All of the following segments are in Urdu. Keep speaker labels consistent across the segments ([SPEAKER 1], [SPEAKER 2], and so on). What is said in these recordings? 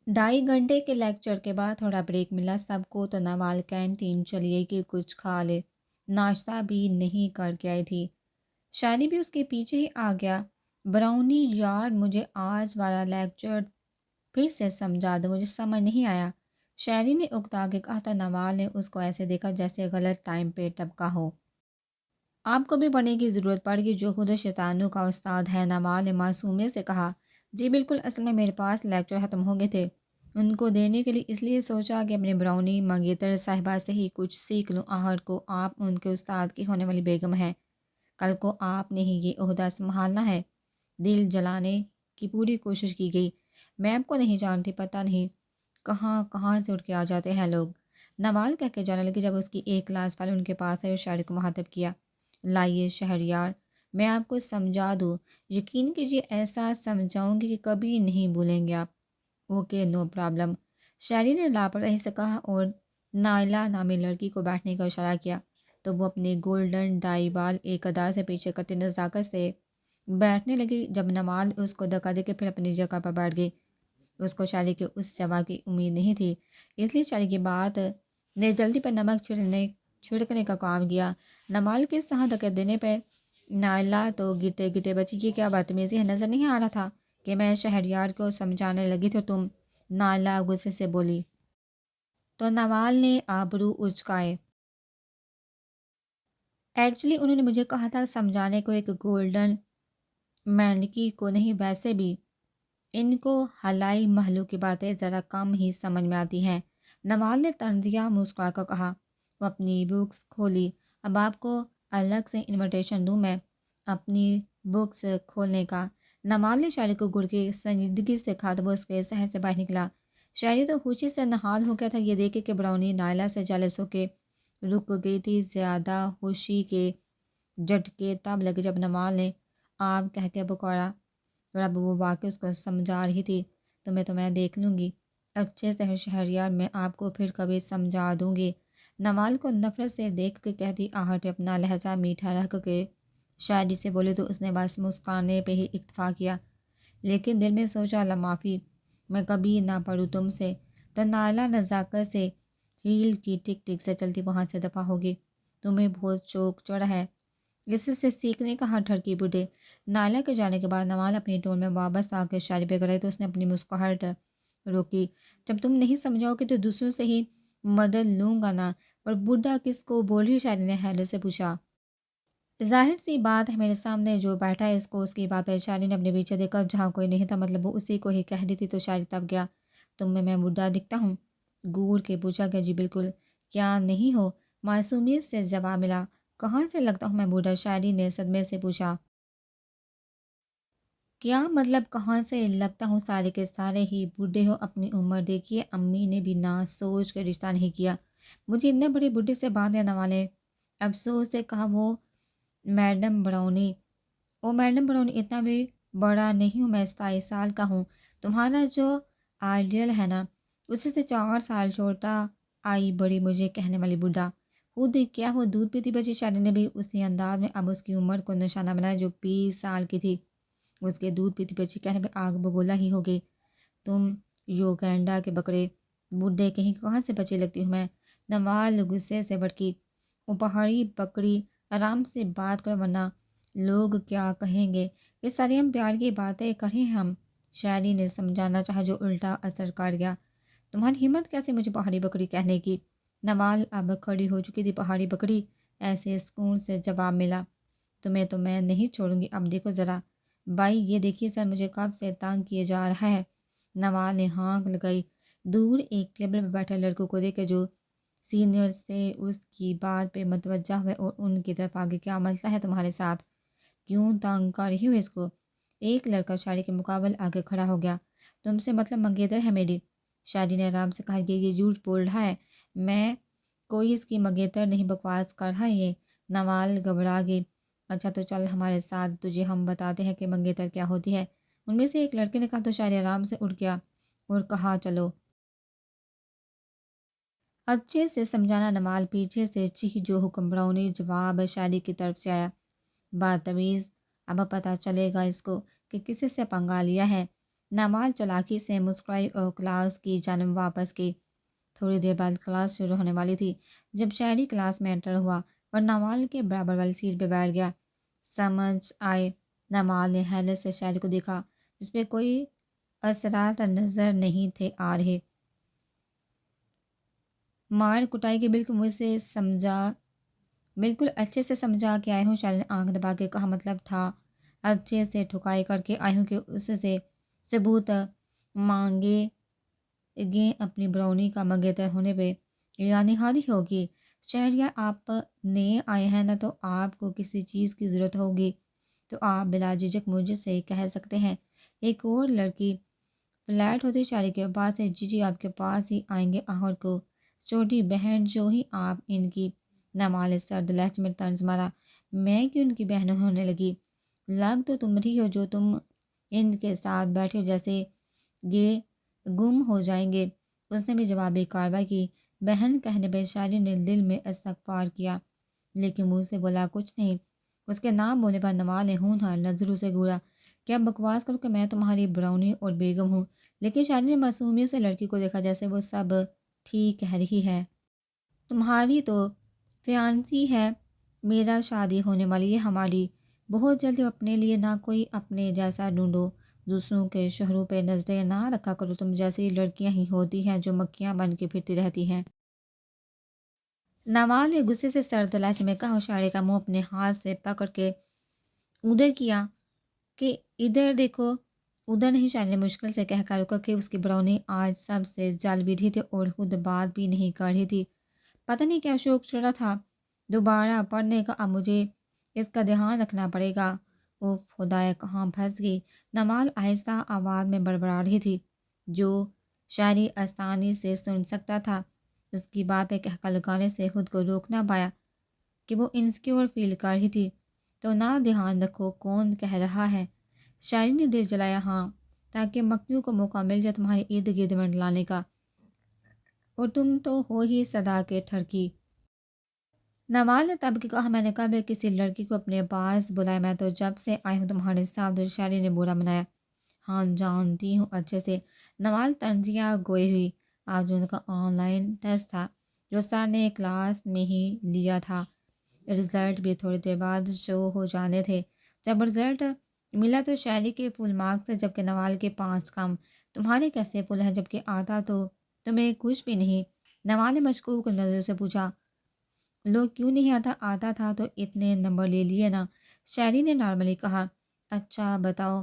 [SPEAKER 1] 2.5 گھنٹے کے لیکچر کے بعد تھوڑا بریک ملا سب کو، تو نوال کینٹین چلیے کہ کچھ کھا لے، ناشتہ بھی نہیں کر کے آئی تھی۔ شاعری بھی اس کے پیچھے ہی آ گیا۔ براؤنی یار مجھے آج والا لیکچر پھر سے سمجھا دو، مجھے سمجھ نہیں آیا، شاعری نے اکتا کے کہا تو نوال نے اس کو ایسے دیکھا جیسے غلط ٹائم پہ ٹپکا ہو۔ آپ کو بھی پڑھنے کی ضرورت پڑ گئی جو خود شیطانوں کا استاد ہے، نوال نے معصومیت سے کہا۔ جی بالکل، اصل میں میرے پاس لیکچر ختم ہو گئے تھے، ان کو دینے کے لیے، اس لیے سوچا کہ اپنے براؤنی منگیتر صاحبہ سے ہی کچھ سیکھ لوں، آخر کو آپ ان کے استاد کی ہونے والی بیگم ہیں، کل کو آپ نے ہی یہ عہدہ سنبھالنا ہے۔ دل جلانے کی پوری کوشش کی گئی۔ میں آپ کو نہیں جانتی، پتہ نہیں کہاں کہاں سے اٹھ کے آ جاتے ہیں لوگ، نوال کہہ کے جانے لگی جب اس کی ایک کلاس فائل ان کے پاس ہے اور شاعری کو مخاطب کیا۔ لائیے شہریار، میں آپ کو سمجھا دوں، یقین کیجیے ایسا سمجھاؤں گی کہ کبھی نہیں بھولیں گے آپ۔ اوکے نو پرابلم، شاعری نے لاپرواہی سے کہا اور نائلہ نامی لڑکی کو بیٹھنے کا اشارہ کیا، تو وہ اپنے گولڈن ڈائی بال ایک ادا سے پیچھے کرتے نزاکت سے بیٹھنے لگی۔ جب نوال اس کو دھکا دے کے پھر اپنی جگہ پر بیٹھ گئی، اس کو شاعری کے اس جواب کی امید نہیں تھی، اس لیے شاعری کی بات نے جلدی پر نمک چھڑکنے کا کام کیا۔ نوال کے ساتھ دھکے دینے پہ نائلہ تو گرتے گرتے بچی، یہ کیا بدتمیزی ہے، نظر نہیں آ رہا تھا کہ میں شہریار کو سمجھانے لگی تو تم، نائلہ غصے سے بولی۔ تو نوال نے آبرو اچکائے، ایکچولی انہوں نے مجھے کہا تھا سمجھانے کو، ایک گولڈن مینکی کو نہیں، ویسے بھی ان کو حلائی محلو کی باتیں ذرا کم ہی سمجھ میں آتی ہیں، نوال نے طنزیہ مسکرا کر کہا۔ وہ اپنی بکس کھولی، اب آپ کو الگ سے انویٹیشن دوں میں اپنی بکس کھولنے کا، نوال نے شاعری کو گڑ کی سنجیدگی سے کہا تو وہ اس کے شہر سے باہر نکلا۔ شاعری تو خوشی سے نہال ہو گیا تھا یہ دیکھے کہ براؤنی نائلہ سے جالس ہو کے رک گئی تھی، زیادہ خوشی کے جھٹکے تب لگے جب نوال نے آپ کہہ کے پکارا، اور اب وہ واقعی اس کو سمجھا رہی تھی، تو میں دیکھ لوں گی، اچھے سے شہریار، میں آپ کو پھر کبھی سمجھا دوں گی، نوال کو نفرت سے دیکھ کے کہتی، آہر پہ اپنا لہجہ میٹھا رکھ کے شاعری سے بولے تو اس نے بس مسکرانے پہ ہی اکتفا کیا، لیکن دل میں سوچا اللہ معافی، میں کبھی نہ پڑھوں تم سے، تو نائلہ نزاکت سے ہیل کی ٹک ٹک سے چلتی وہاں سے دفع ہوگی، تمہیں بہت شوق چڑھا ہے اس سے سیکھنے کا، ہاں ٹھڑکی بوڑھے۔ نائلہ کے جانے کے بعد نوال اپنی ٹون میں واپس آ کے شاعری پہ کرے تو اس نے اپنی مسکراہٹ روکی، جب تم نہیں سمجھاؤ گے تو دوسروں سے ہی مدد لوں گا نا، اور بوڑھا کس کو بول رہی، شاعری نے حیرت سے پوچھا۔ ظاہر سی بات ہے میرے سامنے جو بیٹھا ہے اس کو اس کی بات ہے، شاعری نے اپنے پیچھے دیکھا جہاں کوئی نہیں تھا، مطلب وہ اسی کو ہی کہہ رہی تھی، تو شاعری تب گیا، تم میں بوڑھا دکھتا ہوں، گور کے پوچھا گیا، جی بالکل، کیا نہیں ہو، معصومیت سے جواب ملا، کہاں سے لگتا ہوں میں بوڑھا، شاعری نے صدمے سے پوچھا۔ کیا مطلب کہاں سے لگتا ہوں، سارے کے سارے ہی بوڑھے ہو، اپنی عمر دیکھیے، امی نے بھی نہ سوچ کے رشتہ نہیں کیا، مجھے اتنے بڑے بوڑھے سے باندھے، نوال نے افسوس سے کہا۔ وہ میڈم براؤنی، میڈم براؤنی اتنا بھی بڑا نہیں ہوں، میں 27 سال کا ہوں، تمہارا جو آئیڈیل ہے نا اسی سے 4 سال چھوٹا، آئی بڑی مجھے کہنے والی بوڑھا، خود کیا وہ دودھ پیتی بچی، شاعری نے بھی اسی انداز میں اب اس کی عمر کو نشانہ بنایا جو 20 سال کی تھی، اس کے دودھ پیتی بچی کہنے پہ آگ بگولا ہی ہو گئی، تم یوگینڈا کے بکرے بوڑھے کہیں، کہاں سے بچی لگتی ہوں میں، نوال غصے سے بھڑکی، وہ پہاڑی بکری آرام سے بات کرو ورنہ لوگ کیا کہیں گے، یہ ساری ہم پیار کی باتیں کریں ہم، شاعری نے سمجھانا چاہا جو الٹا اثر کر گیا، تمہاری ہمت کیسے مجھے پہاڑی بکری کہنے کی، نوال اب کھڑی ہو چکی تھی، پہاڑی بکری، ایسے سکون سے جواب ملا، تمہیں تو میں نہیں چھوڑوں گی، اب دیکھو ذرا بھائی یہ دیکھیے سر مجھے کب سے تنگ کیے جا رہا ہے، نوال نے ہانک لگائی، دور ایک ٹیبل پہ بیٹھے لڑکوں کو دیکھے جو سینئر سے اس کی بات پہ متوجہ ہوئے اور ان کی طرف آگے، کیا مسئلہ ہے تمہارے ساتھ، کیوں تنگ کر رہی ہو اس کو، ایک لڑکا شاعری کے مقابل آگے کھڑا ہو گیا، تم سے مطلب منگیتر ہے میری، شاعری نے آرام سے کہا، یہ جھوٹ بول رہا ہے، میں کوئی اس کی منگیتر نہیں، بکواس کر رہا ہے یہ، نوال گھبرا گئی، اچھا تو چل ہمارے ساتھ، تجھے ہم بتاتے ہیں کہ منگیتر کیا ہوتی ہے، ان میں سے ایک لڑکے نے کہا، تو شاعری آرام سے اٹھ گیا اور کہا، چلو اچھے سے سمجھانا، نوال پیچھے سے چیخ، جو حکم براؤنی جواب شاعری کی طرف سے آیا، بدتمیز، اب پتہ چلے گا اس کو کہ کسی سے پنگا لیا ہے، نمال چلاکی سے مسکرائی اور کلاس کی جانب واپس کی۔ تھوڑی دیر بعد کلاس شروع ہونے والی تھی جب شاعری کلاس میں انٹر ہوا اور نمال کے برابر والی سیٹ پہ بیٹھ گیا۔ سمجھ آئے، نمال نے حیرت سے شاعری کو دیکھا جس پہ کوئی اثرات نظر نہیں تھے آ رہے۔ مار کٹائی کے بالکل مجھ سے سمجھا، بالکل اچھے سے سمجھا کہ آئی ہوں، شاعری نے آنکھ دبا کے کہا، مطلب تھا اچھے سے ٹھکائی کر کے آئی ہوں کہ اس سے ثبوت مانگے گے اپنی برونی کا منگیتر ہونے پہ، یعنی حادی ہوگی۔ شہریار آپ نئے آئے ہیں نا، تو آپ کو کسی چیز کی ضرورت ہوگی تو آپ بلا جھجک مجھ سے کہہ سکتے ہیں۔ ایک اور لڑکی فلیٹ ہوتی شاعری کے پاس سے، جی جی آپ کے پاس ہی آئیں گے آخر کو، چھوٹی بہن جو ہی آپ ان کی۔ نمال سرد لہجے میں طنز مارا، میں کیوں ان کی بہن ہونے لگی؟ لگ تو تم رہی ہو جو تم ان کے ساتھ بیٹھے ہو جیسے یہ گم ہو جائیں گے۔ اس نے بھی جوابی کارروائی کی۔ بہن کہنے پہ شاعری نے دل میں استغفار کیا لیکن منہ سے بولا کچھ نہیں۔ اس کے نام بولنے پر نمال نے ہونہار نظروں سے گھورا، کیا بکواس کرو کہ میں تمہاری براؤنی اور بیگم ہوں؟ لیکن شاعری نے معصومیت سے لڑکی کو دیکھا جیسے وہ سب ٹھیک کہہ رہی ہے۔ تمہاری تو فیانسی ہے، میرا شادی ہونے والی ہے ہماری، بہت جلدی اپنے لیے نہ کوئی اپنے جیسا ڈھونڈو، دوسروں کے شوہروں پہ نظریں نہ رکھا کرو، تم جیسی لڑکیاں ہی ہوتی ہیں جو مکھیاں بن کے پھرتی رہتی ہیں۔ نوال نے غصے سے سرد لہجے میں کہا اور شاعری کا منہ اپنے ہاتھ سے پکڑ کے ادھر کیا کہ ادھر دیکھو۔ ادھر نہیں، شاعری نے مشکل سے کہہ کر رکا کہ اس کی برونی آج سب سے جل بھی رہی تھی اور خود بات بھی نہیں کر رہی تھی۔ پتہ نہیں کیا شوق چڑھا تھا دوبارہ پڑھنے کا، اب مجھے اس کا دھیان رکھنا پڑے گا۔ اوف خدایا کہاں پھنس گئی، نمال آہستہ آواز میں بڑبڑا رہی تھی جو شاعری آسانی سے سن سکتا تھا۔ اس کی بات پہ کہکا لگانے سے خود کو روک نہ پایا کہ وہ انسیکیور فیل کر رہی تھی۔ تو نہ دھیان رکھو کون کہہ رہا ہے؟ شاعری نے دل جلایا، ہاں، تاکہ مکھیوں کو موقع مل جائے تمہارے ارد گرد منڈلانے کا، اور تم تو ہو ہی صدا کے ٹھڑکی۔ نوال نے تب کہ کہا، میں نے کبھی کسی لڑکی کو اپنے پاس بلایا، میں تو جب سے آئی ہوں تمہارے ساتھ۔ اور شاعری نے برا منایا، ہاں جانتی ہوں اچھے سے۔ نوال طنزیہ گوئی ہوئی، آج ان کا آن لائن ٹیسٹ تھا جو سر نے کلاس میں ہی لیا تھا، رزلٹ بھی تھوڑی دیر بعد شو ہو جانے تھے۔ جب رزلٹ ملا تو شاعری کے فل مارکس تھے جبکہ نوال کے 5 کم۔ تمہارے کیسے فل ہیں جبکہ آتا تو تمہیں کچھ بھی نہیں؟ نوال نے مشکوک نظر سے پوچھا، لوگ کیوں نہیں آتا؟ آتا تھا تو اتنے نمبر لے لیے نا، شاعری نے نارملی کہا۔ اچھا بتاؤ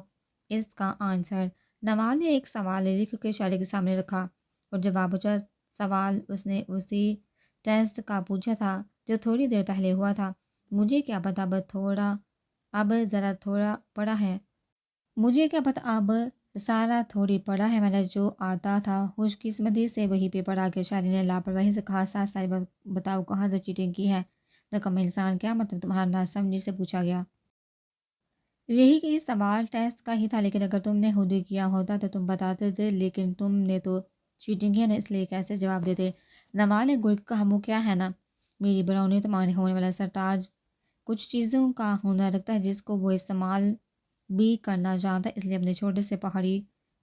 [SPEAKER 1] اس کا آنسر۔ نوال نے ایک سوال لکھ کے شاعری کے سامنے رکھا اور جواب پوچھا۔ سوال اس نے اسی ٹیسٹ کا پوچھا تھا جو تھوڑی دیر پہلے ہوا تھا۔ مجھے کیا پتہ، اب ذرا تھوڑا پڑھا ہے۔ مجھے کیا پتہ اب سارا تھوڑی پڑھا ہے، میں نے جو آتا تھا خوش قسمتی سے وہی پیپر آ کے۔ شاعری نے لاپرواہی سے کہا، ساتھ ساتھ بتاؤ کہاں سے چیٹنگ کی ہے؟ نکمہ انسان، کیا مطلب تمہارا؟ ناسمجھی سے پوچھا گیا۔ یہی کہ سوال ٹیسٹ کا ہی تھا، لیکن اگر تم نے خود ہی کیا ہوتا تو تم بتاتے تھے، لیکن تم نے تو چیٹنگ کی ہے نا، اس لیے کیسے جواب دیتے؟ نوال نے گل کے کہا، وہ کیا ہے نا، میری برونی تمہارے ہونے والا سرتاج کچھ چیزوں کا ہنر رکھتا ہے جس کو وہ استعمال بھی کرنا جانتا ہے، اس لیے اپنے چھوٹے سے پہاڑی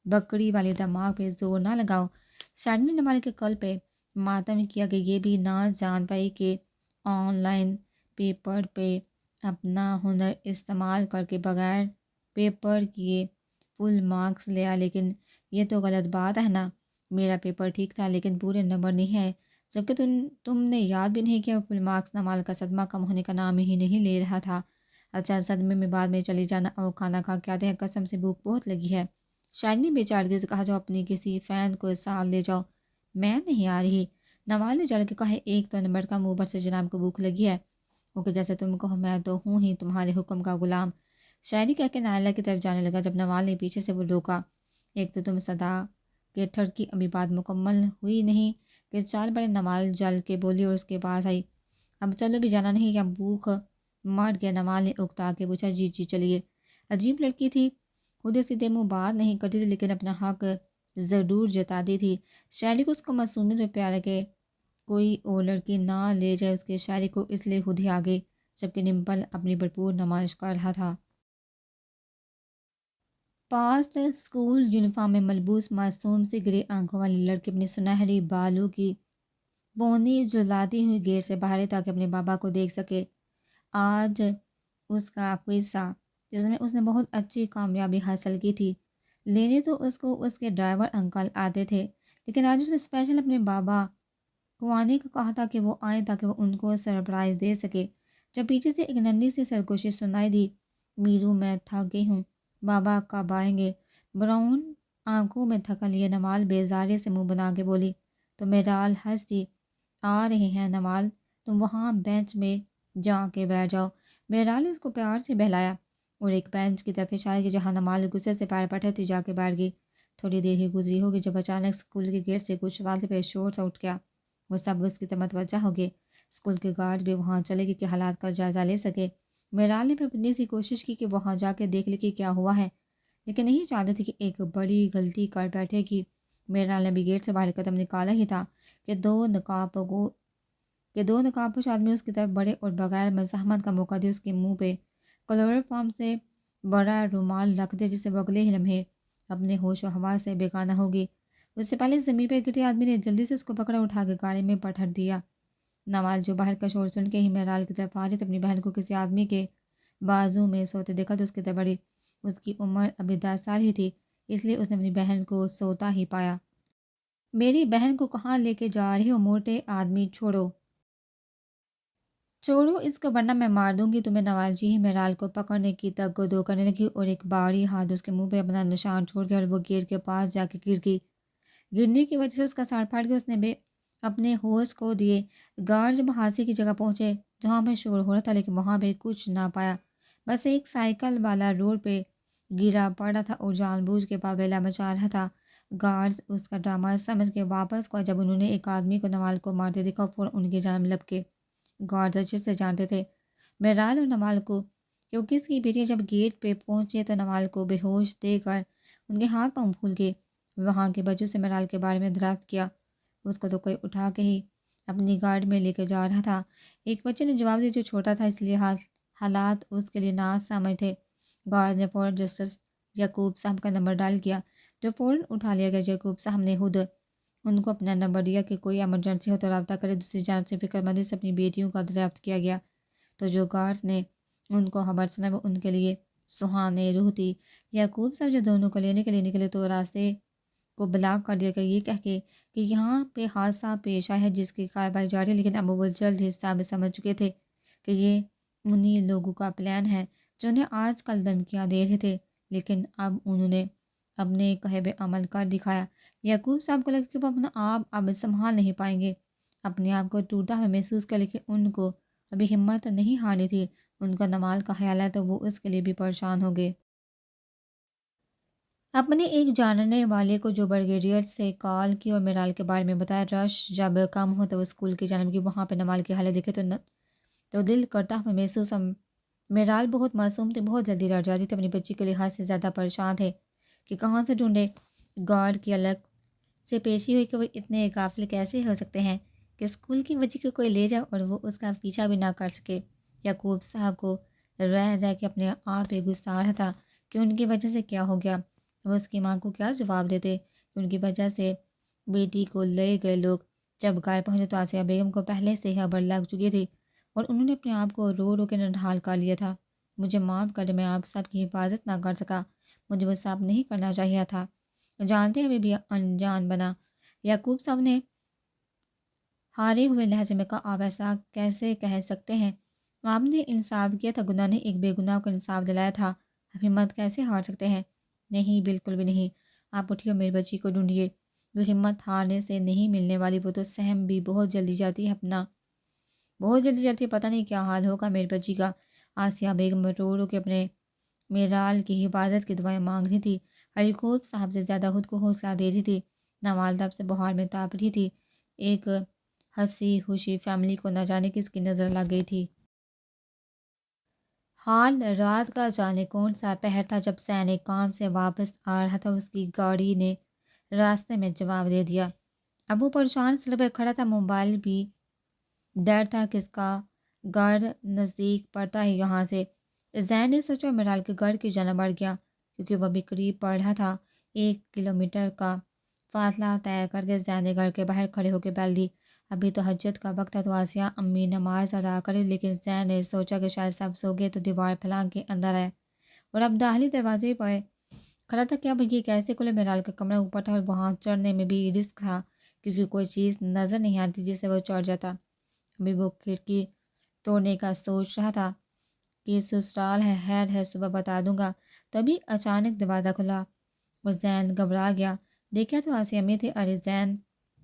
[SPEAKER 1] بکری والے دماغ پہ زور نہ لگاؤ۔ شاعری نے نوال کے قلب پہ ماتم کیا کہ یہ بھی نہ جان پائی کہ آن لائن پیپر پہ اپنا ہنر استعمال کر کے بغیر پیپر کیے فل مارکس لیا۔ لیکن یہ تو غلط بات ہے نا، میرا پیپر ٹھیک تھا لیکن پورے نمبر نہیں ہے، جبکہ تم نے یاد بھی نہیں کیا فل مارکس۔ نمال کا صدمہ کم ہونے کا نام ہی نہیں لے رہا تھا۔ اچھا، صدمے میں بعد میں چلی جانا، اور کھانا کھا کے آتے ہیں، قسم سے بھوک بہت لگی ہے۔ شاعری نے بے چارگی سے کہا، جاؤ اپنی کسی فین کو ساتھ لے جاؤ، میں نہیں آ رہی۔ نوال نے جل کے کہا، ایک تو نمبر کا اوپر سے جناب کو بھوک لگی ہے، اوکے جیسے تم کہو، میں تو ہوں ہی تمہارے حکم کا غلام۔ شاعری کہہ کے نائلہ کی طرف جانے لگا جب نوال نے پیچھے سے وہ روکا، ایک تو تم صدا کے ٹھڑکی، ابھی بات مکمل ہوئی نہیں کہ چال بڑے۔ نوال جل کے بولی اور اس کے پاس آئی، اب چلو بھی جانا نہیں یا بھوک مر گیا؟ نوال نے اکتا کے پوچھا، جی جی چلیے۔ عجیب لڑکی تھی، خود سیدھے منہ بات نہیں کرتی تھی لیکن اپنا حق ضرور جتاتی تھی۔ شاعری کو اس کو معصومیت میں پیار ہے کہ کوئی اور لڑکی نہ لے جائے اس کے شاعری کو، اس لیے خود ہی آگے، جبکہ ڈمپل اپنی بھرپور نمائش کر رہا تھا۔ پاس اسکول یونیفارم میں ملبوس معصوم سے گرے آنکھوں والی لڑکی اپنی سنہری بالوں کی پونی جلاتی ہوئی گیٹ سے باہر تاکہ اپنے بابا کو دیکھ سکے۔ آج اس کا کوئز تھا جس میں اس نے بہت اچھی کامیابی حاصل کی تھی۔ لینے تو اس کو اس کے ڈرائیور انکل آتے تھے، لیکن آج اس نے اسپیشل اپنے بابا کو آنے کو کہا تھا کہ وہ آئیں تاکہ وہ ان کو سرپرائز دے سکے۔ جب پیچھے سے ایک ننھی سی سرگوشی سنائی دی، میرو میں تھک گئی ہوں، بابا کب آئیں گے؟ براؤن آنکھوں میں تھکن لیے نمال بیزارے سے منہ بنا کے بولی۔ تو میرال ہنس دی۔ آ رہے ہیں نمال، تم وہاں بینچ میں جا کے بیٹھ جاؤ۔ میرال نے اس کو پیار سے بہلایا اور ایک بینچ کی طرف اشارہ کیا جہاں نمال غصے سے پیر پٹھے تھی جا کے بیٹھ گئی۔ تھوڑی دیر ہی گزری ہوگی جب اچانک اسکول کے گیٹ سے کچھ والتے پہ شور سا اٹھ گیا۔ وہ سب اس کی طرف متوجہ ہو گئے۔ اسکول کے گارڈ بھی وہاں چلے گئے کہ حالات کا جائزہ لے سکے۔ میرال نے بھی اپنی سی کوشش کی کہ وہاں جا کے دیکھ لے کہ کیا ہوا ہے، لیکن نہیں چاہتے تھے کہ ایک بڑی غلطی کر بیٹھے گی۔ میرال نے بھی گیٹ سے باہر قدم نکالا ہی تھا کہ دو نقاب پوش آدمی اس کی طرف بڑھے اور بغیر مزاحمت کا موقع دے اس کے منہ پہ کلوروفارم سے بڑا رومال رکھ دے جسے وہ اگلے ہی لمحے اپنے ہوش و حواس سے بے گانہ ہوگی۔ اس سے پہلے زمین پہ گرے آدمی نے جلدی سے اس کو پکڑا اٹھا کے گاڑی میں پٹھر دیا۔ نواز جو باہر کا شور سن کے ہی میرال کی طرف آ رہی تو اپنی بہن کو کسی آدمی کے بازو میں سوتے دیکھا تو اس کی طرف بڑھی۔ اس کی عمر ابھی 10 سال ہی تھی، اس لیے اس نے اپنی بہن کو سوتا ہی پایا۔ میری بہن کو کہاں لے کے جا رہی ہو موٹے آدمی، چھوڑو چھوڑو اس کو ورنہ میں مار دوں گی تمہیں۔ نواز جی ہی میرال کو پکڑنے کی تگ و دو کرنے لگی اور ایک باری ہاتھ اس کے منہ پہ اپنا نشان چھوڑ گیا اور وہ گیٹ کے پاس جا کے گر گئی۔ گرنے کی وجہ سے اس کا سار پھٹ گیا۔ اس نے اپنے ہوش کھو دیے۔ گارڈ جب حادثے کی جگہ پہنچے جہاں پہ شور ہو رہا تھا لیکن وہاں پہ کچھ نہ پایا، بس ایک سائیکل والا روڈ پہ گرا پڑا تھا اور جان بوجھ کے پاویلا مچا رہا تھا۔ گارڈز اس کا ڈرامہ سمجھ کے واپس کو جب انہوں نے ایک آدمی کو نوال کو مارتے دیکھا فوراً ان کی جانب لپکے۔ گارڈز اچھے سے جانتے تھے میرال اور نوال کو کہ وہ کس کی بیٹی ہے۔ جب گیٹ پہ پہنچے تو نوال کو بے ہوش دے کر ان کے ہاتھ پاؤں پھول گئے۔ وہاں کے بچوں سے میرال کے بارے میں دریافت کیا، اس کو تو کوئی اٹھا کے ہی اپنی گاڑی میں لے کے جا رہا تھا۔ ایک بچے نے جواب دیا جو چھوٹا تھا اس لیے حالات اس کے لیے ناسمجھ تھے۔ گارڈ نے فوراً جسٹس یعقوب صاحب کا نمبر ڈائل کیا جو فوراً اٹھا لیا گیا۔ یعقوب صاحب نے خود ان کو اپنا نمبر دیا کہ کوئی ایمرجنسی ہو تو رابطہ کرے۔ دوسری جانب سے فکر مندی سے اپنی بیٹیوں کا دریافت کیا گیا تو جو گارڈز نے ان کو خبر سنا وہ ان کے لیے سہانے روح تھی۔ یعقوب صاحب جو دونوں کو لینے کے لیے نکلے تو راستے کو بلاک کر دیا گیا یہ کہہ کے کہ یہاں پہ حادثہ پیش آیا ہے جس کی کارروائی جاری ہے، لیکن اب وہ جلد ہی ثابت سمجھ چکے تھے کہ یہ انہی لوگوں کا پلان ہے جو انہیں آج کل دھمکیاں دے رہے تھے، لیکن اب انہوں نے اپنے کہے بے عمل کر دکھایا۔ یعقوب صاحب کو لگا کہ وہ اپنا آپ اب سنبھال نہیں پائیں گے، اپنے آپ کو ٹوٹا ہوا محسوس کر، لیکن ان کو ابھی ہمت نہیں ہارنی تھی۔ ان کا نمال کا خیال ہے تو وہ اس کے لیے بھی پریشان ہو گئے۔ اپنے ایک جاننے والے کو جو بریگیڈیئر سے کال کی اور میرال کے بارے میں بتایا، رش جب کم ہو تو وہ اسکول کی جانب کی وہاں پہ نمال کی حالت دیکھے تو دل کرتا ہوا محسوس ہم۔ میرال بہت معصوم تھی، بہت جلدی ڈر جاتی تھی، اپنی بچی کے لحاظ سے زیادہ پریشان تھے کہ کہاں سے ڈھونڈے۔ گارڈ کی الگ سے پیشی ہوئی کہ وہ اتنے غافل کیسے ہو سکتے ہیں کہ اسکول کی بچی کو کوئی لے جائے اور وہ اس کا پیچھا بھی نہ کر سکے۔ یعقوب صاحب کو رہ کے اپنے آپ پہ غصہ آ رہا تھا کہ ان کی وجہ سے کیا ہو گیا۔ وہ اس کی ماں کو کیا جواب دیتے کہ ان کی وجہ سے بیٹی کو لے گئے لوگ۔ جب گھر پہنچے تو آسیہ بیگم کو پہلے سے ہی خبر لگ چکی تھی اور انہوں نے اپنے آپ کو رو رو کے نڈھال کر لیا تھا۔ مجھے معاف کر دے، میں آپ سب کی حفاظت نہ کر سکا، مجھے وہ سب نہیں کرنا چاہیے تھا، جانتے ہوئے بھی انجان بنا۔ یعقوب صاحب نے ہارے ہوئے لہجے میں کہا، آپ ایسا کیسے کہہ سکتے ہیں؟ آپ نے انصاف کیا تھا، گناہ نے ایک بے گناہ کو انصاف دلایا تھا، آپ ہمت کیسے ہار سکتے ہیں؟ نہیں، بالکل بھی نہیں۔ آپ اٹھیے اور میری بچی کو ڈھونڈیے، وہ ہمت ہارنے سے نہیں ملنے والی، وہ تو سہم بھی بہت جلدی جاتی ہے اپنا، بہت جلدی جاتی ہے، پتہ نہیں کیا حال ہوگا میری بچی کا۔ آسیہ بیگم رو رو کے اپنے میرال کی حفاظت کی دعائیں مانگ رہی تھی، یعقوب صاحب سے زیادہ خود کو حوصلہ دے رہی تھی۔ نوال دب سے بہار میں تاپ رہی تھی، ایک ہنسی خوشی فیملی کو نہ جانے کس کی نظر لگ گئی تھی۔ حال رات کا جانے کون سا پہر تھا جب سینک کام سے واپس آ رہا تھا، اس کی گاڑی نے راستے میں جواب دے دیا۔ اب وہ پریشان سڑک پہ کھڑا تھا، موبائل بھی ڈر تھا کس کا گھر نزدیک پڑتا ہے یہاں سے۔ زین نے سوچا اور میرال کے گھر کی جانب بڑھ گیا۔ کیونکہ وہ ابھی قریب پڑ رہا تھا۔ 1 کلومیٹر کا فاصلہ طے کر کے زین نے گھر کے باہر کھڑے ہو کے بیل دی۔ ابھی تو تہجد کا وقت ہے تو آسیہ امی نماز ادا کرے، لیکن زین نے سوچا کہ شاید سب سو گئے تو دیوار پھلانگ کے اندر آئے اور اب داخلی دروازے پر کھڑا تھا کہ اب یہ کیسے کھلے۔ میرال کا کمرہ اوپر تھا اور وہاں چڑھنے میں بھی رسک تھا کیونکہ کوئی چیز نظر نہیں آتی جس سے وہ چڑھ جاتا۔ ابھی وہ کھڑکی توڑنے کا سوچ رہا تھا کہ سسرال ہے، خیر ہے، صبح بتا دوں گا۔ تبھی اچانک دروازہ کھلا اور زین گھبرا گیا۔ دیکھا تو آسیہ میں تھے۔ ارے زین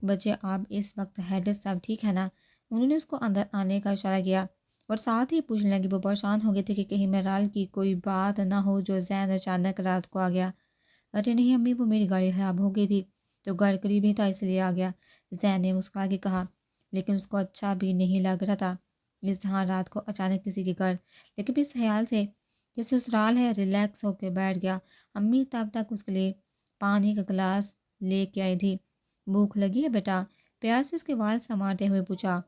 [SPEAKER 1] بچے، آپ اس وقت حیدر صاحب ٹھیک ہے نا؟ انہوں نے اس کو اندر آنے کا اشارہ کیا اور ساتھ ہی پوچھنے لگی۔ وہ پریشان ہو گئے تھے کہ کہیں میرال کی کوئی بات نہ ہو جو زین اچانک رات کو آ گیا۔ ارے نہیں امی، وہ میری گاڑی خراب ہو گئی تھی تو گھر قریب ہی تھا اس لیے آ گیا، زین نے مسکرا کے کہا۔ لیکن اس کو اچھا بھی نہیں لگ رہا تھا اس طرح رات کو اچانک کسی کے گھر، لیکن اس خیال سے کہ سسرال ہے ریلیکس ہو کے بیٹھ گیا۔ امی تب تک اس کے لیے پانی کا گلاس لے کے آئی تھی۔ بھوک لگی ہے بیٹا؟ پیار سے اس کے وال سنوارتے ہوئے پوچھا۔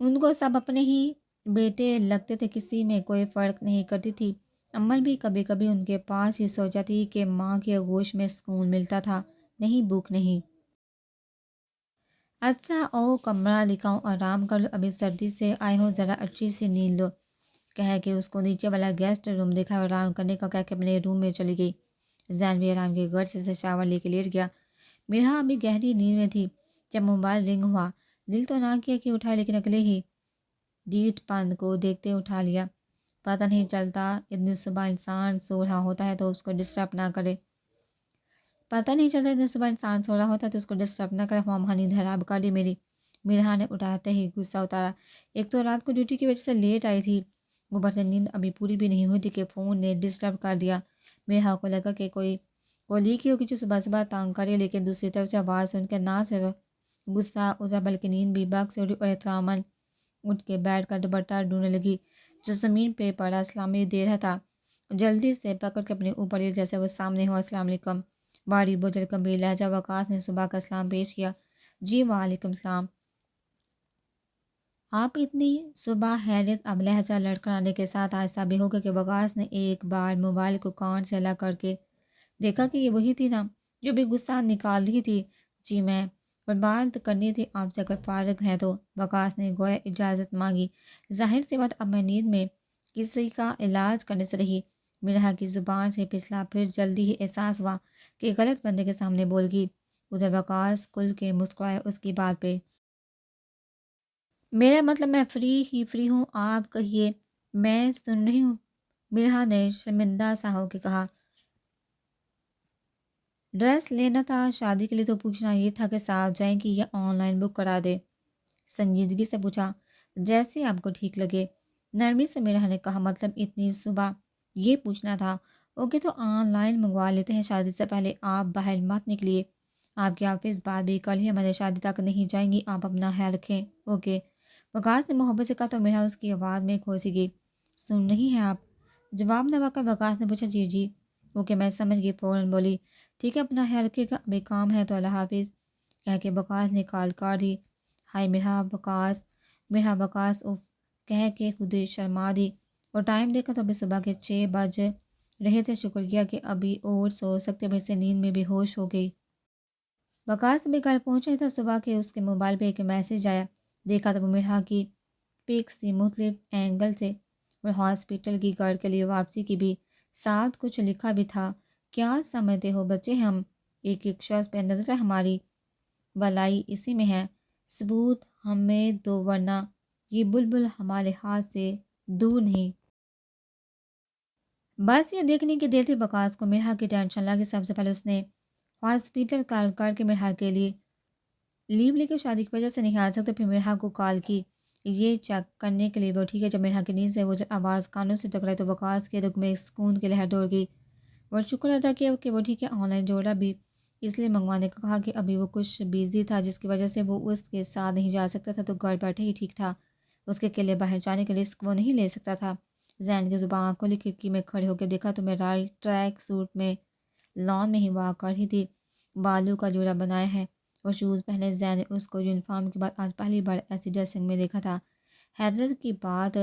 [SPEAKER 1] ان کو سب اپنے ہی بیٹے لگتے تھے، کسی میں کوئی فرق نہیں کرتی تھی۔ امل بھی کبھی کبھی ان کے پاس ہی سو جاتی کہ ماں کے آغوش میں سکون ملتا تھا۔ نہیں بھوک نہیں۔ اچھا او کمرہ دکھاؤ، آرام کر لو، ابھی سردی سے آئے ہو، ذرا اچھی سی نیند لو، کہہ کے اس کو نیچے والا گیسٹ روم دکھا اور آرام کرنے کا کہہ کے اپنے روم میں چلی گئی۔ زین بھی آرام کے غرض سے شاور لے کے لیٹ گیا۔ میرا ابھی گہری نیند میں تھی جب موبائل رنگ ہوا۔ دل تو نہ کیا کہ اٹھائے، لیکن اگلے ہی ڈیٹ پن کو دیکھتے اٹھا لیا۔ پتہ نہیں چلتا اتنی صبح انسان سو رہا ہوتا ہے تو اس کو ڈسٹرب نہ کرے۔ تو اس کو ڈسٹرب نہ کرے۔ ماما نیند حرام کر دی میری، میرا نے اٹھاتے ہی غصہ اتارا۔ ایک تو رات کو ڈیوٹی کی وجہ سے لیٹ آئی تھی، اوپر سے نیند ابھی پوری بھی نہیں ہوئی تھی کہ فون نے ڈسٹرب کر دیا۔ میرا کو لگا کہ کوئی کولیگ کی ہوگی جو صبح صبح تانگ کرے، لیکن دوسری طرف سے آواز سن کے نہ صرف غصہ اترا بلکہ نیند بھی بگ سے اڑی اور احتراماً اٹھ کے بیٹھ کر دوپٹہ ڈھونڈنے لگی جو زمین پہ پڑا۔ سلامی دے رہا تھا، جلدی سے پکڑ کے اپنے اوپر لیا جیسے وہ سامنے ہو۔ السلام علیکم، باری بجر گمبھیر لہجہ وقاص نے صبح کا سلام پیش کیا۔ جی وعلیکم السلام، آپ اتنی صبح؟ خیریت؟ اب لہجہ لڑکھڑانے کے ساتھ آہستہ بھی ہوگا کہ وقاص نے ایک بار موبائل کو کان سے الگ کر کے دیکھا کہ یہ وہی تھی نا جو بھی غصہ نکال رہی تھی۔ جی میں، اور بات کرنی تھی آپ سے، اگر فارغ ہے تو، وقاص نے گویا اجازت مانگی۔ ظاہر سی بات اب میں نیند میں کسی کا علاج کرنے سے رہی۔ مرحا کی زبان سے پھسلا، پھر جلدی ہی احساس ہوا کہ غلط بندے کے سامنے بول گئی۔ ادھر وقاص کھل کے مسکرائے اس کی بات پہ۔ میرا مطلب میں فری ہوں، آپ کہیے، میں سن رہی ہوں، مرحا نے شرمندہ سا ہو کے کہا۔ ڈریس لینا تھا شادی کے لیے، تو پوچھنا یہ تھا کہ ساتھ جائیں کہ یا آن لائن بک کرا دے؟ سنجیدگی سے پوچھا۔ جیسے آپ کو ٹھیک لگے، نرمی سے میرا نے کہا۔ مطلب اتنی صبح یہ پوچھنا تھا؟ اوکے تو آن لائن منگوا لیتے ہیں، شادی سے پہلے آپ باہر مت نکلیے، آپ کی آفس بات بھی کل ہی ہمارے شادی تک نہیں جائیں گی، آپ اپنا خیال رکھیں، اوکے؟ وقاص نے محبت سے کہا تو میرا اس کی آواز میں کھوسی گئی۔ سن رہی ہیں آپ؟ جواب نہ کر وقاص نے پوچھا۔ جی جی اوکے میں سمجھ گئی، فوراً بولی۔ ٹھیک ہے اپنا خیال رکھیے گا، ابھی کام ہے تو اللہ حافظ، کہہ کے وقاص نے کال کاٹ دی۔ ہائے میرا وقاص اف کہہ کے خود شرما دی اور ٹائم دیکھا تو ابھی صبح کے 6 بج رہے تھے۔ شکر کیا کہ ابھی اور سو سکتے، ابھی سے نیند میں بھی ہوش ہو گئی۔ وقاص بھی گھر پہنچا تھا صبح کے، اس کے موبائل پہ ایک میسیج آیا، دیکھا تو وہ میرا کی پکس تھی مختلف اینگل سے اور ہاسپٹل کی گھر کے لیے واپسی کی بھی، ساتھ کچھ لکھا بھی تھا۔ کیا سمجھتے ہو بچے، ہم ایک شخص پہ نظر ہے، ہماری بلائی اسی میں ہے، ثبوت ہمیں دو ورنہ یہ بلبل ہمارے ہاتھ سے دور نہیں۔ بس یہ دیکھنے کی دیر تھی۔ وقاص کو میرا کی ٹینشن لگی۔ سب سے پہلے اس نے ہاسپٹل کال کر کے میرا کے لیے لیو لے کے شادی کی وجہ سے نہیں آ سکتے، پھر میرا کو کال کی یہ چیک کرنے کے لیے وہ ٹھیک ہے۔ جب میرا کی نیند سے وہ آواز کانوں سے ٹکرائی تو وقاص کے رگ میں سکون کی لہر دوڑ گئی اور شکر ادا کیا کہ وہ ٹھیک ہے۔ آن لائن جوڑا بھی اس لیے منگوانے کا کہا کہ ابھی وہ کچھ بیزی تھا جس کی وجہ سے وہ اس کے ساتھ نہیں جا سکتا تھا، تو گھر بیٹھے ہی ٹھیک تھا، اس کے اکیلے باہر جانے کے رسک وہ نہیں لے سکتا تھا۔ زین کی زبان کھلی، کھڑکی میں کھڑے ہو کے دیکھا تو میرا ٹریک سوٹ میں لان میں ہی واک کر رہی تھی، بالوں کا جوڑا بنایا ہے اور شوز پہنے۔ زین نے اس کو یونیفارم کے بعد آج پہلی بار ایسی ڈریسنگ میں دیکھا تھا۔ حیدر کی بات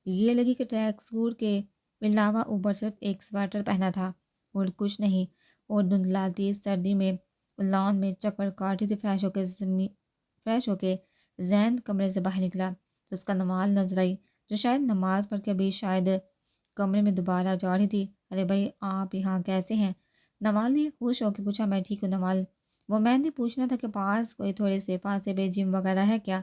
[SPEAKER 1] یہ لگی کہ ٹریک سوٹ کے علاوہ اوپر صرف ایک سویٹر پہنا تھا اور کچھ نہیں، اور دھندلاتی سردی میں لان میں چکر کاٹ رہی تھی۔ فریش ہو کے زین کمرے سے باہر نکلا تو اس کا نمال نظر آئی، جو شاید نماز پڑھ کے ابھی شاید کمرے میں دوبارہ جا رہی تھی۔ ارے بھائی آپ یہاں کیسے ہیں؟ نوال نے خوش ہو کے پوچھا۔ میں ٹھیک ہوں نوال، وہ میں نے پوچھنا تھا کہ پاس کوئی تھوڑے سے پاس پہ جم وغیرہ ہے کیا؟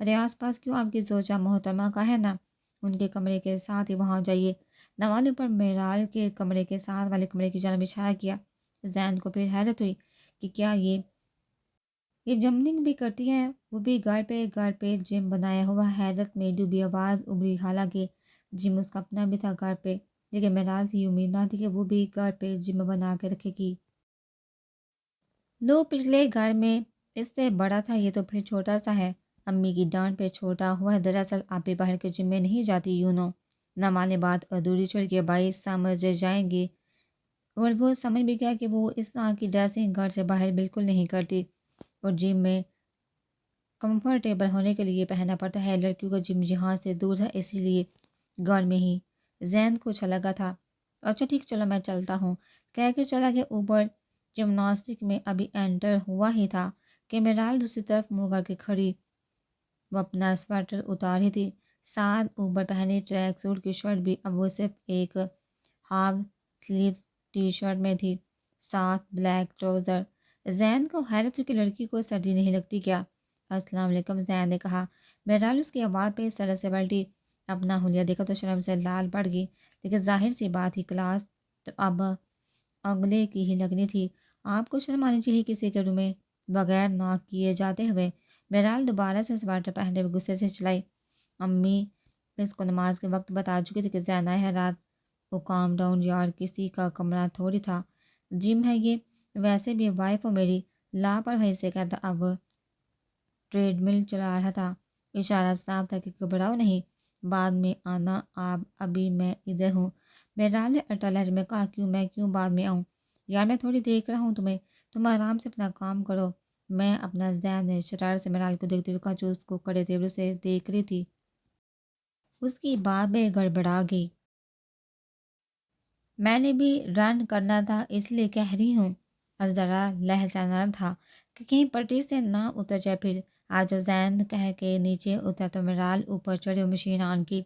[SPEAKER 1] ارے آس پاس کیوں، آپ کی سوچا محترمہ کا ہے نا، ان کے کمرے کے ساتھ ہی وہاں جائیے۔ نوال نے اوپر میرال کے کمرے کے ساتھ والے کمرے کی جانب اشارہ کیا۔ زین کو پھر حیرت ہوئی کہ کیا یہ جمننگ بھی کرتی ہیں، وہ بھی گھر پہ جم بنایا ہوا۔ حیرت میں ڈوبی آواز ابری، حالانکہ جم اس کا اپنا بھی تھا گھر پہ، لیکن میرال سے یہ امید نہ تھی کہ وہ بھی گھر پہ جم بنا کے رکھے گی۔ لو پچھلے گھر میں اس سے بڑا تھا، یہ تو پھر چھوٹا سا ہے۔ امی کی ڈانٹ پہ چھوٹا ہوا ہے، دراصل آپ بھی باہر کے جم میں نہیں جاتی یوں نو۔ نما نے بات ادھوری چھوڑ کے بھائی سمجھ جائیں گے، اور وہ سمجھ بھی گیا کہ وہ اس طرح کی ڈریسنگ گھر سے باہر بالکل نہیں کرتی، اور جم میں کمفرٹیبل ہونے کے لیے پہننا پڑتا ہے۔ لڑکیوں کا جم یہاں سے دور تھا، اسی لیے گھر میں ہی زین کو اچھا لگا تھا۔ اچھا ٹھیک، چلو میں چلتا ہوں، کہہ کے چلا گیا اوپر۔ جمناسٹک میں ابھی انٹر ہوا ہی تھا کہ میرال دوسری طرف منہ کر کے کھڑی، وہ اپنا سویٹر اتار رہی تھی، ساتھ اوپر پہنی ٹریک سوٹ کی شرٹ بھی اب وہ صرف ایک ہاف سلیوز ٹی شرٹ میں تھی، ساتھ بلیک ٹراؤزر۔ زین کو حیرت ہوئی کہ لڑکی کو سردی نہیں لگتی کیا؟ السلام علیکم، زین نے کہا۔ میرال اس کی آواز پہ سر سے پلٹی، اپنا حلیہ دیکھا تو شرم سے لال پڑ گئی، لیکن ظاہر سی بات ہی کلاس تو اب اگلے کی ہی لگنی تھی، آپ کو شرم آنی چاہیے کسی کے روم میں بغیر ناک کیے جاتے ہوئے۔ میرال دوبارہ سے سویٹر پہنتے ہوئے غصے سے چلائی۔ امی اس کو نماز کے وقت بتا چکی تھی کہ زین آیا ہے رات۔ وہ کام ڈاؤن یار، کسی کا کمرہ تھوڑی تھا، جم ہے یہ، ویسے بھی وائف ہو میری، لاپرواہی سے کہتا اب ٹریڈ مل چلا رہا تھا، اشارہ صاف تھا کہ گھبراؤ نہیں، بعد میں آنا آپ، ابھی میں ادھر ہوں۔ میرال نے اٹا لہجے میں کہا، کیوں بعد میں آؤں؟ یار میں تھوڑی دیکھ رہا ہوں تمہیں، تم آرام سے اپنا کام کرو۔ میں اپنا زین نے شرارت سے میرال کو دیکھتے ہوئے کہا، جو اس کو کڑے تیوروں سے دیکھ رہی تھی۔ اس کی بات میں گڑبڑا گئی۔ میں نے بھی رن کرنا تھا اس لیے کہہ رہی ہوں۔ اب ذرا لہجہ نرم تھا کہ کہیں پٹی سے نہ اتر جائے پھر۔ آج جو زین کہہ کے نیچے اترا تو میرال اوپر چڑھے مشین آن کی۔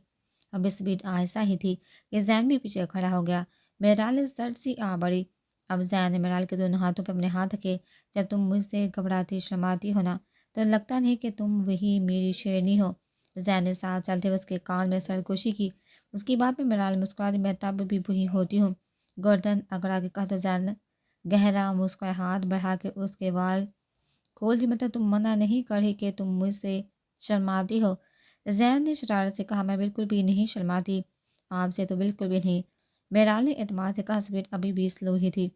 [SPEAKER 1] اب اسپیڈ آہستہ ہی تھی کہ زین بھی پیچھے کھڑا ہو گیا۔ میرال سرد سی آ بڑھی۔ اب زین نے میرال کے دونوں ہاتھوں پہ اپنے ہاتھ رکھے۔ جب تم مجھ سے گھبراتی شرماتی ہو نا، تو لگتا نہیں کہ تم وہی میری شیرنی ہو۔ زین نے ساتھ چلتے ہوئے اس کے کان میں سرگوشی کی۔ اس کی بات پہ میرال مسکراتی، میں تب بھی وہی ہوتی ہوں۔ گردن اگڑا کے کہا تو زین گہرا مسکرائے، ہاتھ بڑھا کے اس کے وال کھول دی، مطلب تم منع نہیں کر رہی کہ تم مجھ سے شرماتی ہو؟ زین نے شرارت سے کہا، میں بالکل بھی نہیں شرماتی، آپ سے تو بالکل بھی نہیں۔ میرال نے اعتماد سے کہا، سپیڈ ابھی بھی سلو ہی تھی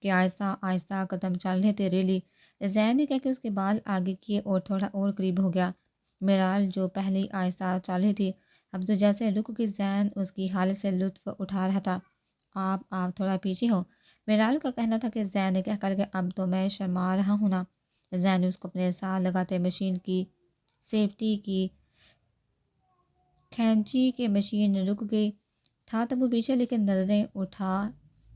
[SPEAKER 1] کہ آہستہ آہستہ قدم چل رہے تھے ریلی۔ زین نے کہا کہ اس کے بال آگے کیے اور تھوڑا اور قریب ہو گیا۔ میرال جو پہلے آہستہ چل رہی تھی اب تو جیسے رک کے زین اس کی حالت سے لطف اٹھا رہا تھا۔ آپ تھوڑا پیچھے ہو، میرال کا کہنا تھا کہ زین نے کہہ کر کہ اب تو میں شرما رہا ہوں نا۔ زین نے اس کو اپنے ساتھ لگاتے مشین کی سیفٹی کی کھینچی کہ مشین رک گئی تھا تب وہ پیچھے، لیکن نظریں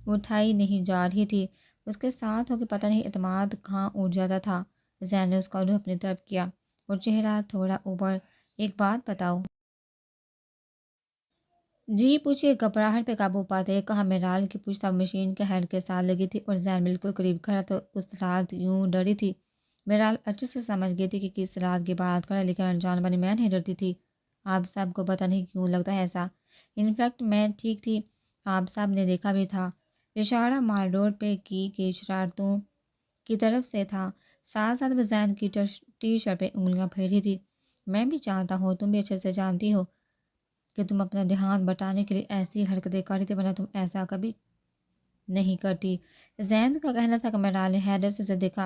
[SPEAKER 1] اٹھائی نہیں جا رہی تھی۔ اس کے ساتھ ہو کے پتہ نہیں اعتماد کہاں اٹھ جاتا تھا۔ زین نے اس کا روح اپنی طرف کیا اور چہرہ تھوڑا اوپر، ایک بات بتاؤ؟ جی پوچھیے، گھبراہٹ پہ قابو پاتے کہا میرال کی پوچھتا مشین کے ہیڈ کے ساتھ لگی تھی اور زین بالکل قریب کھڑا تو اس رات یوں ڈری تھی۔ میرال اچھے سے سمجھ گئی تھی کہ کس رات کی بات کرا، لیکن انجان بنی میں نہیں ڈرتی تھی۔ آپ سب کو پتہ نہیں کیوں لگتا ہے ایسا، انفیکٹ میں ٹھیک تھی، آپ سب نے دیکھا بھی تھا۔ اشارہ مال روڈ پہ کی کہ شرارتوں کی طرف سے تھا، ساتھ ساتھ وہ زین کی ٹی شرٹ پہ انگلیاں پھیری تھی۔ میں بھی جانتا ہوں، تم بھی اچھے سے جانتی ہو کہ تم اپنا دھیان بٹانے کے لیے ایسی حرکتیں کر رہی تھی، ورنہ تم ایسا کبھی نہیں کرتی۔ زین کا کہنا تھا کہ میرال نے حیرت سے اسے دیکھا،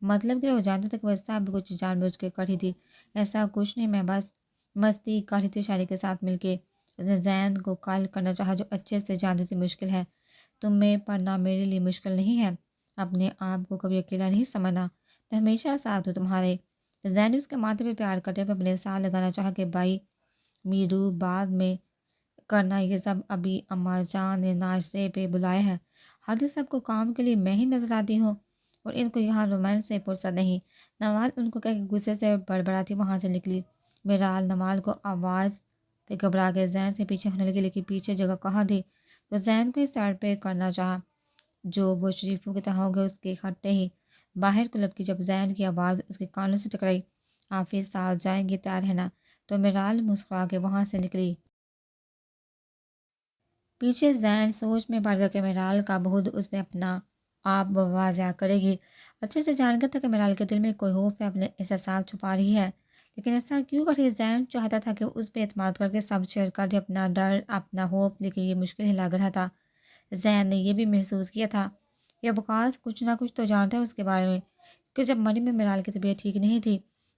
[SPEAKER 1] مطلب کہ وہ جانتا تھا کہ وہ سب کچھ جان بوجھ کے کر رہی تھی۔ ایسا کچھ نہیں، میں بس مستی کر رہی تھی شاعری کے ساتھ مل کے۔ اس نے زین کو کال کرنا چاہا جو اچھے سے جانتی تھی مشکل ہے، تم میں پڑھنا میرے لیے مشکل نہیں ہے، اپنے آپ کو کبھی اکیلا نہیں سمجھنا، میں ہمیشہ ساتھ ہوں تمہارے۔ زین نے اس کے ماتھے پہ پیار کرتے ہوئے اپنے ساتھ لگانا چاہا کہ بھائی میرو بعد میں کرنا یہ سب ابھی اماں جان نے ناشتے پہ بلایا ہے۔ حادث صاحب کو کام کے لیے میں ہی نظر آتی ہوں اور ان کو یہاں رومانس سے فرصت نہیں۔ نوال ان کو کہہ کے غصے سے بڑبڑاتی وہاں سے نکلی۔ میرال نوال کو آواز پہ گھبرا کے زین سے پیچھے ہونے لگی، لیکن پیچھے جگہ کہاں تھی؟ تو زین کو اس سائڈ پہ کرنا چاہا جو وہ شریفوں کی طرح ہو گئے۔ اس کے ہٹتے ہی باہر کلب کی جب زین کی آواز اس کے کانوں سے ٹکرائی، حافظ ساتھ جائیں گے تیار ہے نا؟ تو میرال مسکرا کے وہاں سے نکلی۔ پیچھے زین سوچ میں پڑ گیا کہ میرال کا بہت اس پہ اپنا آپ واضح کرے گی۔ اچھے سے جان گیا تھا کہ میرال کے دل میں کوئی خوف ہے، اپنے احساسات چھپا رہی ہے، لیکن ایسا کیوں کر رہی؟ زین چاہتا تھا کہ اس پہ اعتماد کر کے سب شیئر کر دے، اپنا ڈر اپنا خوف، لیکن یہ مشکل ہی لگ رہا تھا۔ زین نے یہ بھی محسوس کیا تھا کہ وقاص کچھ نہ کچھ تو جانتا ہے اس کے بارے میں، کہ جب مریم میں میرال کی طبیعت ٹھیک نہیں تھی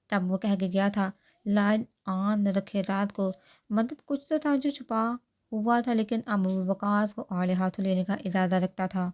[SPEAKER 1] تب وہ کہہ کے گیا تھا لائٹ آن رکھے رات کو، مطلب کچھ تو تھا جو چھپا ہوا تھا، لیکن اب وہ وقاص کو آڑے ہاتھوں لینے کا ارادہ رکھتا تھا۔